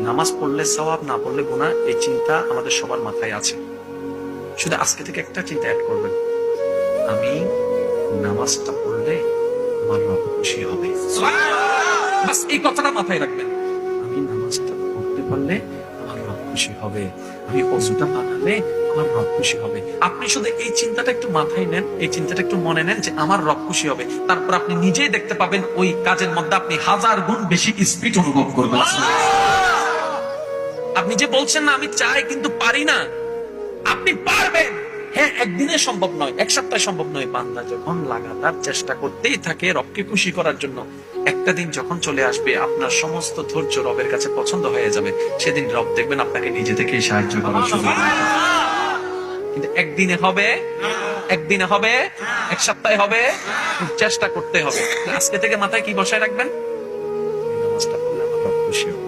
নামাজ পড়লে সওয়াব, না পড়লে গুনাহ, এই চিন্তা আমাদের সবার মাথায় আছে। শুধু আজকে থেকে একটা চিন্তা অ্যাড করবেন, আমি নামাজটা পড়লে আমার রব খুশি হবে। বাস এই কথাটা মাথায় রাখবেন, আমি নামাজটা পড়তে পারলে আমার রব খুশি হবে, আমি অজুটা বানালে আমার রব খুশি হবে। আপনি শুধু এই চিন্তাটা একটু মাথায় নেন, এই চিন্তাটা একটু মনে নেন যে আমার রব খুশি হবে, তারপর আপনি নিজেই দেখতে পাবেন ওই কাজের মধ্যে আপনি 1000 গুণ বেশি স্পিড অনুভব করবেন। আপনি যে বলছেন না আমি চাই কিন্তু পারি না, আপনি পারবেন। হ্যাঁ, একদিনে সম্ভব নয়, এক সপ্তাহে সম্ভব নয়। বান্দা যখন লাগাতার চেষ্টা করতেই থাকে রবকে খুশি করার জন্য, একটা দিন যখন চলে আসবে আপনার সমস্ত ধৈর্য রবের কাছে পছন্দ হয়ে যাবে, সেদিন রব দেখবেন আপনাকে নিজে থেকেই সাহায্য করা শুরু করবে। কিন্তু একদিনে হবে, একদিনে হবে, এক সপ্তাহে হবে, চেষ্টা করতে হবে। আজকে থেকে মাথায় কি বসায় রাখবেন, এই নামাজটা পড়লে আমার রব খুশি হবে।